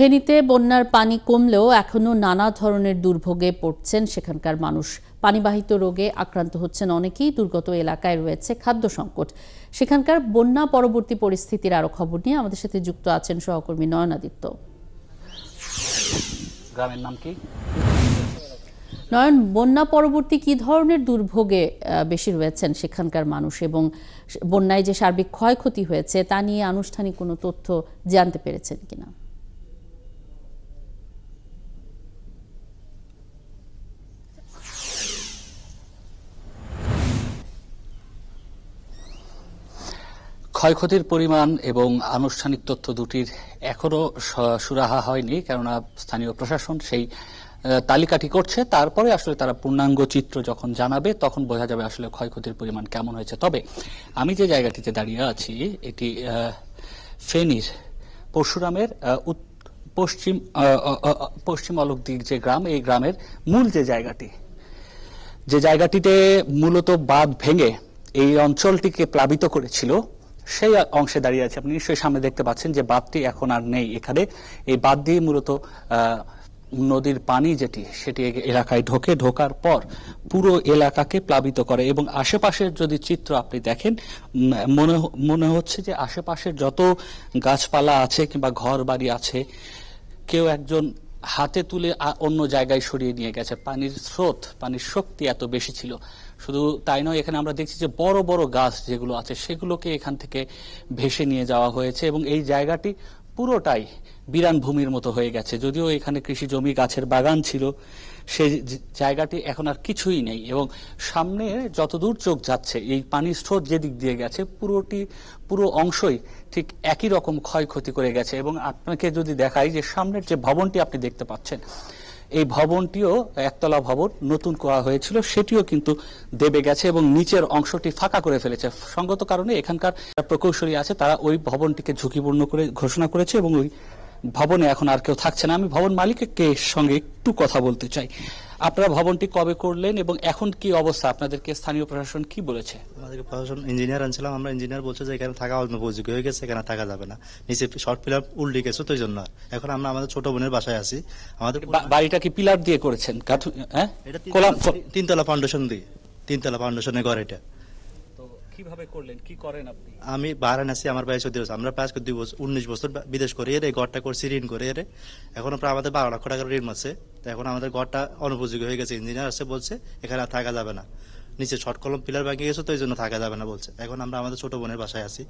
ফেনীতে বন্যার পানি কমলেও এখনো নানা ধরনের দুর্ভোগে পড়ছেন সেখানকার মানুষ। পানিবাহিত রোগে আক্রান্ত হচ্ছেন অনেকেই। দুর্গত এলাকায় রয়েছে খাদ্য সংকট। সেখানকার বন্যা পরবর্তী পরিস্থিতির আরো খবর নিয়ে আমাদের সাথে যুক্ত আছেন সহকর্মী নয়নাদিত্য। গ্রামের নাম কি? নয়ন, বন্যা পরবর্তী কি ধরনের দুর্ভোগে বেশি রয়েছেন সেখানকার মানুষ এবং বন্যায় যে সার্বিক ক্ষয়ক্ষতি হয়েছে তা নিয়ে আনুষ্ঠানিক কোনো তথ্য জানতে পেরেছেন কিনা? ক্ষয়ক্ষতির পরিমাণ এবং আনুষ্ঠানিক তথ্য দুটির এখনো সুরাহা হয়নি, কেননা স্থানীয় প্রশাসন সেই তালিকাটি করছে। তারপরে আসলে তারা পূর্ণাঙ্গ চিত্র যখন জানাবে তখন বোঝা যাবে আসলে ক্ষয়ক্ষতির পরিমাণ কেমন হয়েছে। তবে আমি যে জায়গাটিতে দাঁড়িয়ে আছি এটি ফেনীর পরশুরামের পশ্চিম অলকদির যে গ্রাম, এই গ্রামের মূল যে জায়গাটিতে মূলত বাঁধ ভেঙে এই অঞ্চলটিকে প্লাবিত করেছিল, সেই অংশে দাঁড়িয়ে আছে। আপনি নিশ্চয়ই সামনে দেখতে পাচ্ছেন যে বাঁধটি এখন আর নেই এখানে। এই বাঁধ দিয়ে মূলত নদীর পানি সেটি এলাকায় ঢোকার পর পুরো এলাকাকে প্লাবিত করে এবং আশেপাশের যদি চিত্র আপনি দেখেন মনে হচ্ছে যে আশেপাশের যত গাছপালা আছে কিংবা ঘর বাড়ি আছে কেউ একজন হাতে তুলে অন্য জায়গায় সরিয়ে নিয়ে গেছে। পানির স্রোত, পানির শক্তি এত বেশি ছিল। শুধু তাই নয়, এখানে আমরা দেখছি যে বড় বড় গাছ যেগুলো আছে সেগুলোকে এখান থেকে ভেসে নিয়ে যাওয়া হয়েছে এবং এই জায়গাটি পুরোটাই বিরান ভূমির মতো হয়ে গেছে। যদিও এখানে কৃষি জমি, গাছের বাগান ছিল, সেই জায়গাটি এখন আর কিছুই নেই এবং সামনে যতদূর চোখ যাচ্ছে এই পানির স্রোত যেদিক দিয়ে গেছে পুরো অংশই ঠিক একই রকম ক্ষয়ক্ষতি করে গেছে। এবং আপনাকে যদি দেখাই যে সামনের যে ভবনটি আপনি দেখতে পাচ্ছেন, এই ভবনটিও একতলা ভবন, নতুন করা হয়েছিল, সেটিও কিন্তু দেবে গেছে এবং নিচের অংশটি ফাঁকা করে ফেলেছে। সঙ্গত কারণে এখানকার প্রকৌশলী আছে, তারা ওই ভবনটিকে ঝুঁকিপূর্ণ করে ঘোষণা করেছে এবং ওই ভবনে এখন আর কেউ থাকছে না। আমি ভবন মালিকের সঙ্গে একটু কথা বলতে চাই। আপনারা ভবনটি কবে করলেন এবং এখন কি অবস্থা? আপনাদেরকে স্থানীয় প্রশাসন কি বলেছে? আমাদেরকে প্রশাসন ইঞ্জিনিয়ার আনছিলাম, আমরা ইঞ্জিনিয়ার বলছে যে এখানে থাকা অনুপযোগী হয়ে গেছে, এখানে থাকা যাবে না, নিচে শর্ট পিলার উল্টে গেছে, তো এই জন্য এখন আমরা আমাদের ছোট বোনের বাসায় আছি। আমাদের বাড়িটা কি পিলার দিয়ে করেছেন? তিনতলা ফাউন্ডেশনের ঘর। এটা কিভাবে করলেন? কি করেন আপনি? আমি বাহারান আছি, আমার ভাই সৌদি আরব। আমরা প্রায় 19 বছর বিদেশ করে এই ঘরটা করছি ঋণ করে। এখন প্রায় আমাদের 12 লক্ষ টাকার ঋণ আছে। এখন আমাদের ঘরটা অনুপযোগী হয়ে গেছে। ইঞ্জিনিয়ার আসছে, বলছে এখানে থাকা যাবে না, নিচে শর্ট কলম পিলার ভেঙে গেছে, তো এই জন্য থাকা যাবে না বলছে। এখন আমরা আমাদের ছোট বোনের বাসায় আছি।